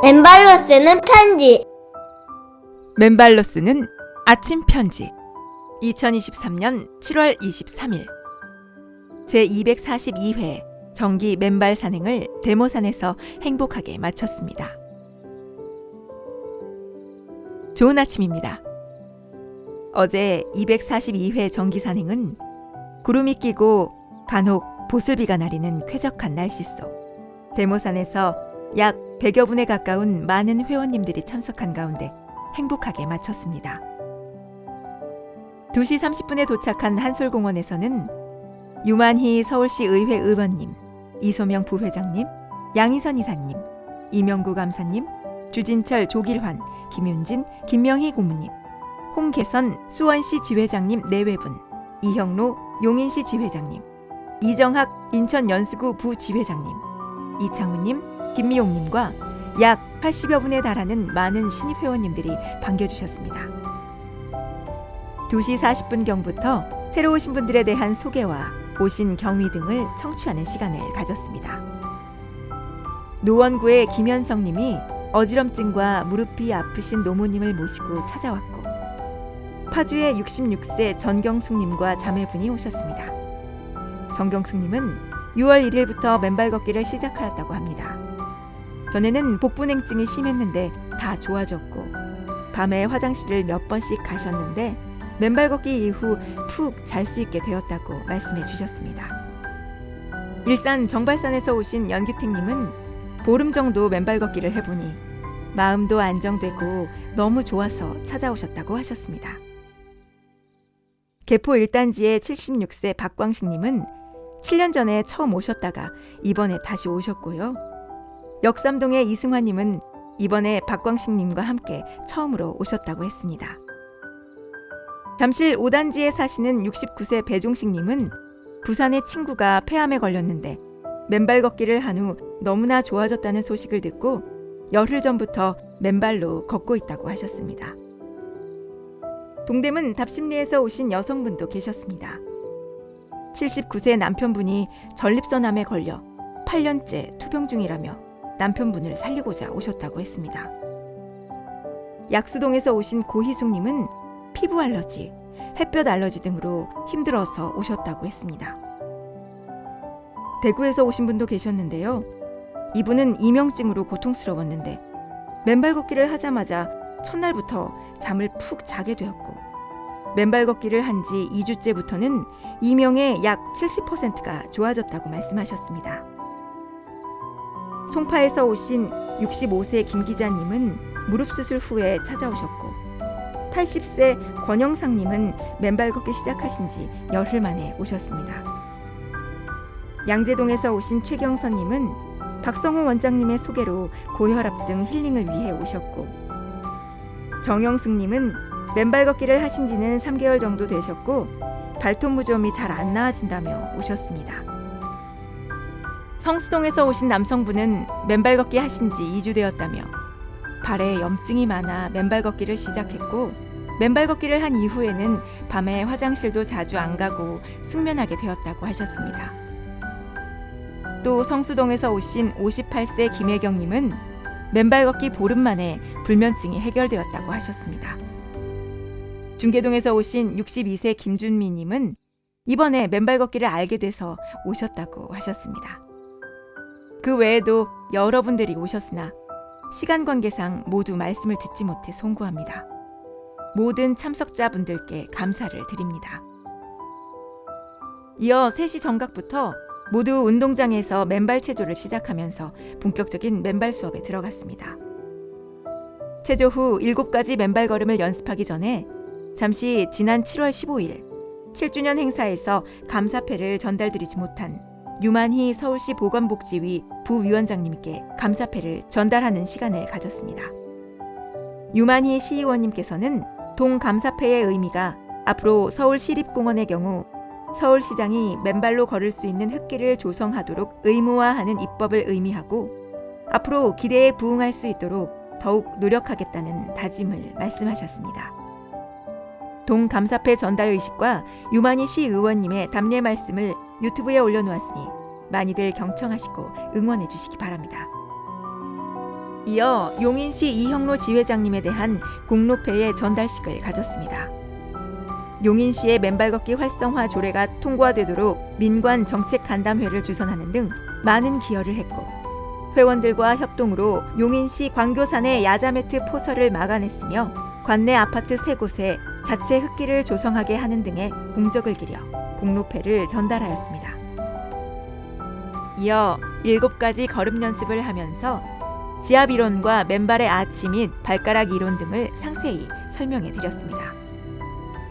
맨발로 쓰는 편지. 맨발로 쓰는 아침 편지. 2023년 7월 23일 제242회 정기 맨발 산행을 대모산에서 행복하게 마쳤습니다. 좋은 아침입니다. 어제 242회 정기 산행은 구름이 끼고 간혹 보슬비가 내리는 쾌적한 날씨 속 대모산에서 약 100여 분에 가까운 많은 회원님들이 참석한 가운데 행복하게 마쳤습니다. 2시 30분에 도착한 한솔공원에서는 유만희 서울시 의회 의원님, 이소명 부회장님, 양희선 이사님, 이명구 감사님, 주진철 조길환, 김윤진, 김명희 고문님, 홍계선 수원시 지회장님 내외분, 이형로 용인시 지회장님, 이정학 인천연수구 부지회장님, 이창훈님, 김미용님과 약 80여 분에 달하는 많은 신입회원님들이 반겨주셨습니다. 2시 40분경부터 새로 오신 분들에 대한 소개와 오신 경위 등을 청취하는 시간을 가졌습니다. 노원구의 김현성님이 어지럼증과 무릎이 아프신 노모님을 모시고 찾아왔고, 파주의 66세 전경숙님과 자매분이 오셨습니다. 전경숙님은 6월 1일부터 맨발 걷기를 시작하였다고 합니다. 전에는 복부냉증이 심했는데 다 좋아졌고, 밤에 화장실을 몇 번씩 가셨는데 맨발 걷기 이후 푹 잘 수 있게 되었다고 말씀해 주셨습니다. 일산 정발산에서 오신 연기택님은 보름 정도 맨발 걷기를 해보니 마음도 안정되고 너무 좋아서 찾아오셨다고 하셨습니다. 개포 1단지의 76세 박광식님은 7년 전에 처음 오셨다가 이번에 다시 오셨고요. 역삼동의 이승환님은 이번에 박광식님과 함께 처음으로 오셨다고 했습니다. 잠실 5단지에 사시는 69세 배종식님은 부산의 친구가 폐암에 걸렸는데 맨발 걷기를 한 후 너무나 좋아졌다는 소식을 듣고 열흘 전부터 맨발로 걷고 있다고 하셨습니다. 동대문 답심리에서 오신 여성분도 계셨습니다. 79세 남편분이 전립선암에 걸려 8년째 투병 중이라며 남편분을 살리고자 오셨다고 했습니다. 약수동에서 오신 고희숙님은 피부 알러지, 햇볕 알러지 등으로 힘들어서 오셨다고 했습니다. 대구에서 오신 분도 계셨는데요. 이분은 이명증으로 고통스러웠는데 맨발 걷기를 하자마자 첫날부터 잠을 푹 자게 되었고, 맨발 걷기를 한 지 2주째부터는 이명의 약 70%가 좋아졌다고 말씀하셨습니다. 송파에서 오신 65세 김 기자님은 무릎 수술 후에 찾아오셨고, 80세 권영상님은 맨발 걷기 시작하신 지 열흘 만에 오셨습니다. 양재동에서 오신 최경선님은 박성호 원장님의 소개로 고혈압 등 힐링을 위해 오셨고, 정영숙님은 맨발 걷기를 하신 지는 3개월 정도 되셨고 발톱 무좀이 잘 안 나아진다며 오셨습니다. 성수동에서 오신 남성분은 맨발 걷기 하신 지 2주 되었다며 발에 염증이 많아 맨발 걷기를 시작했고, 맨발 걷기를 한 이후에는 밤에 화장실도 자주 안 가고 숙면하게 되었다고 하셨습니다. 또 성수동에서 오신 58세 김혜경님은 맨발 걷기 보름 만에 불면증이 해결되었다고 하셨습니다. 중계동에서 오신 62세 김준미님은 이번에 맨발 걷기를 알게 돼서 오셨다고 하셨습니다. 그 외에도 여러분들이 오셨으나 시간 관계상 모두 말씀을 듣지 못해 송구합니다. 모든 참석자분들께 감사를 드립니다. 이어 3시 정각부터 모두 운동장에서 맨발 체조를 시작하면서 본격적인 맨발 수업에 들어갔습니다. 체조 후 7가지 맨발 걸음을 연습하기 전에 잠시 지난 7월 15일 7주년 행사에서 감사패를 전달드리지 못한 유만희 서울시 보건복지위 부위원장님께 감사패를 전달하는 시간을 가졌습니다. 유만희 시의원님께서는 동감사패의 의미가 앞으로 서울시립공원의 경우 서울시장이 맨발로 걸을 수 있는 흙길을 조성하도록 의무화하는 입법을 의미하고, 앞으로 기대에 부응할 수 있도록 더욱 노력하겠다는 다짐을 말씀하셨습니다. 동감사패 전달 의식과 유만희 시의원님의 답례 말씀을 유튜브에 올려놓았으니 많이들 경청하시고 응원해 주시기 바랍니다. 이어 용인시 이형로 지회장님에 대한 공로패의 전달식을 가졌습니다. 용인시의 맨발 걷기 활성화 조례가 통과되도록 민관 정책간담회를 주선하는 등 많은 기여를 했고, 회원들과 협동으로 용인시 광교산의 야자매트 포설을 막아냈으며 관내 아파트 3곳에 자체 흙길을 조성하게 하는 등의 공적을 기려 공로패를 전달하였습니다. 이어 7가지 걸음 연습을 하면서 지압 이론과 맨발의 아치 및 발가락 이론 등을 상세히 설명해 드렸습니다.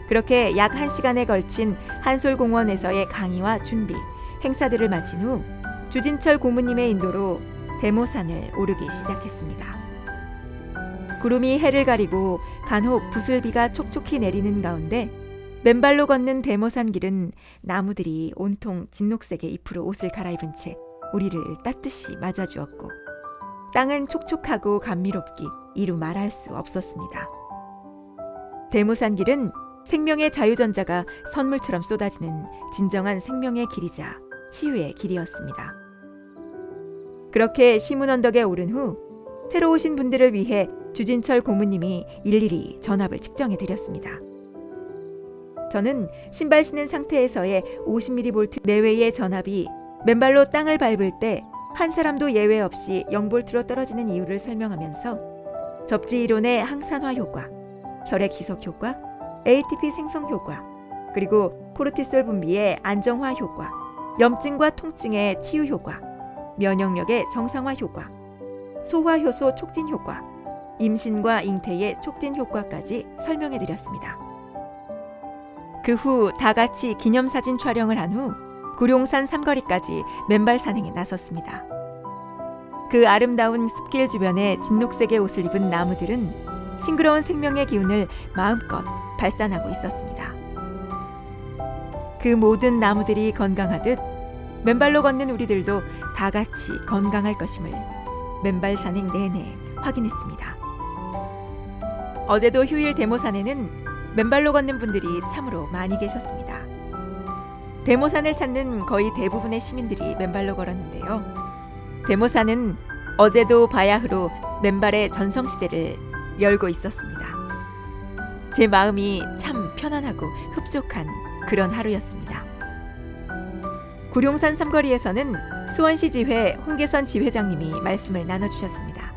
그렇게 약 1시간에 걸친 한솔공원에서의 강의와 준비, 행사들을 마친 후 주진철 고문님의 인도로 대모산을 오르기 시작했습니다. 구름이 해를 가리고 간혹 부슬비가 촉촉히 내리는 가운데 맨발로 걷는 대모산 길은 나무들이 온통 진녹색의 잎으로 옷을 갈아입은 채 우리를 따뜻이 맞아주었고, 땅은 촉촉하고 감미롭기 이루 말할 수 없었습니다. 대모산 길은 생명의 자유전자가 선물처럼 쏟아지는 진정한 생명의 길이자 치유의 길이었습니다. 그렇게 시문 언덕에 오른 후 새로 오신 분들을 위해 주진철 고문님이 일일이 전압을 측정해 드렸습니다. 저는 신발 신은 상태에서의 50mV 내외의 전압이 맨발로 땅을 밟을 때 한 사람도 예외 없이 0V로 떨어지는 이유를 설명하면서 접지 이론의 항산화 효과, 혈액 희석 효과, ATP 생성 효과, 그리고 코르티솔 분비의 안정화 효과, 염증과 통증의 치유 효과, 면역력의 정상화 효과, 소화 효소 촉진 효과, 임신과 잉태의 촉진 효과까지 설명해 드렸습니다. 그 후 다 같이 기념사진 촬영을 한 후 구룡산 삼거리까지 맨발 산행에 나섰습니다. 그 아름다운 숲길 주변에 진녹색의 옷을 입은 나무들은 싱그러운 생명의 기운을 마음껏 발산하고 있었습니다. 그 모든 나무들이 건강하듯 맨발로 걷는 우리들도 다 같이 건강할 것임을 맨발 산행 내내 확인했습니다. 어제도 휴일 대모산에는 맨발로 걷는 분들이 참으로 많이 계셨습니다. 대모산을 찾는 거의 대부분의 시민들이 맨발로 걸었는데요. 대모산은 어제도 바야흐로 맨발의 전성시대를 열고 있었습니다. 제 마음이 참 편안하고 흡족한 그런 하루였습니다. 구룡산 삼거리에서는 수원시지회 홍계선 지회장님이 말씀을 나눠주셨습니다.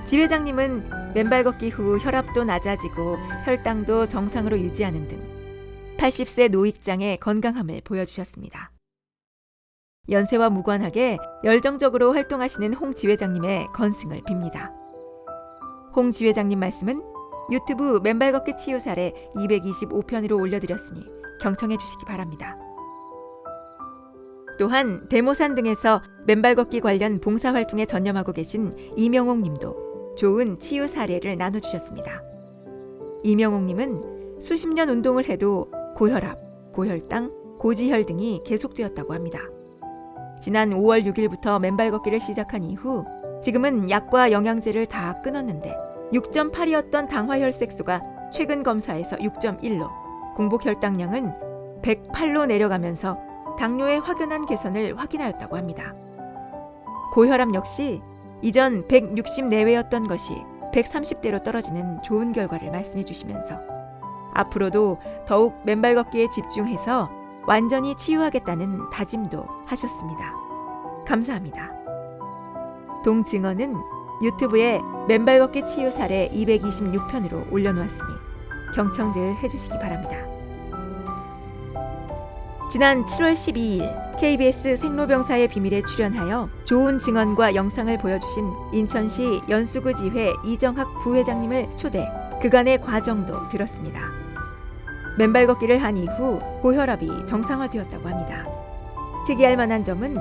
지회장님은 맨발 걷기 후 혈압도 낮아지고 혈당도 정상으로 유지하는 등 80세 노익장의 건강함을 보여주셨습니다. 연세와 무관하게 열정적으로 활동하시는 홍 지회장님의 건승을 빕니다. 홍 지회장님 말씀은 유튜브 맨발 걷기 치유 사례 225편으로 올려드렸으니 경청해 주시기 바랍니다. 또한 대모산 등에서 맨발 걷기 관련 봉사활동에 전념하고 계신 이명옥 님도 좋은 치유 사례를 나눠주셨습니다. 이명옥 님은 수십 년 운동을 해도 고혈압, 고혈당, 고지혈 등이 계속되었다고 합니다. 지난 5월 6일부터 맨발 걷기를 시작한 이후 지금은 약과 영양제를 다 끊었는데 6.8이었던 당화혈색소가 최근 검사에서 6.1로, 공복 혈당량은 108로 내려가면서 당뇨의 확연한 개선을 확인하였다고 합니다. 고혈압 역시 이전 160 내외였던 것이 130대로 떨어지는 좋은 결과를 말씀해 주시면서 앞으로도 더욱 맨발 걷기에 집중해서 완전히 치유하겠다는 다짐도 하셨습니다. 감사합니다. 동증언은 유튜브에 맨발 걷기 치유 사례 226편으로 올려놓았으니 경청들 해주시기 바랍니다. 지난 7월 12일 KBS 생로병사의 비밀에 출연하여 좋은 증언과 영상을 보여주신 인천시 연수구 지회 이정학 부회장님을 초대, 그간의 과정도 들었습니다. 맨발 걷기를 한 이후 고혈압이 정상화되었다고 합니다. 특이할 만한 점은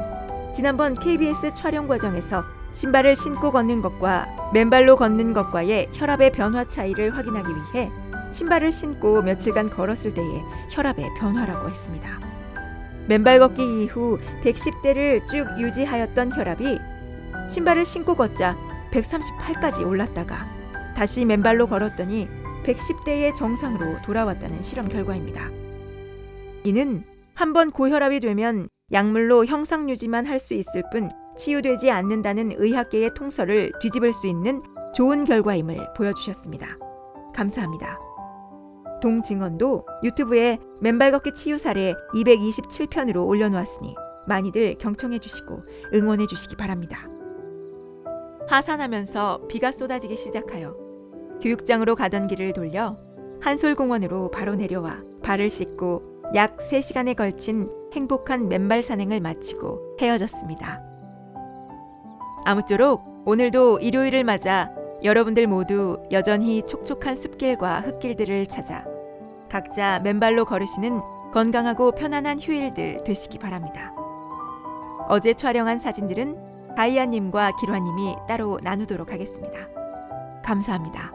지난번 KBS 촬영 과정에서 신발을 신고 걷는 것과 맨발로 걷는 것과의 혈압의 변화 차이를 확인하기 위해 신발을 신고 며칠간 걸었을 때의 혈압의 변화라고 했습니다. 맨발 걷기 이후 110대를 쭉 유지하였던 혈압이 신발을 신고 걷자 138까지 올랐다가 다시 맨발로 걸었더니 110대의 정상으로 돌아왔다는 실험 결과입니다. 이는 한번 고혈압이 되면 약물로 형상 유지만 할 수 있을 뿐 치유되지 않는다는 의학계의 통설을 뒤집을 수 있는 좋은 결과임을 보여주셨습니다. 감사합니다. 동증언도 유튜브에 맨발 걷기 치유 사례 227편으로 올려놓았으니 많이들 경청해 주시고 응원해 주시기 바랍니다. 하산하면서 비가 쏟아지기 시작하여 교육장으로 가던 길을 돌려 한솔공원으로 바로 내려와 발을 씻고 약 3시간에 걸친 행복한 맨발 산행을 마치고 헤어졌습니다. 아무쪼록 오늘도 일요일을 맞아 여러분들 모두 여전히 촉촉한 숲길과 흙길들을 찾아 각자 맨발로 걸으시는 건강하고 편안한 휴일들 되시기 바랍니다. 어제 촬영한 사진들은 가이아님과 기화님이 따로 나누도록 하겠습니다. 감사합니다.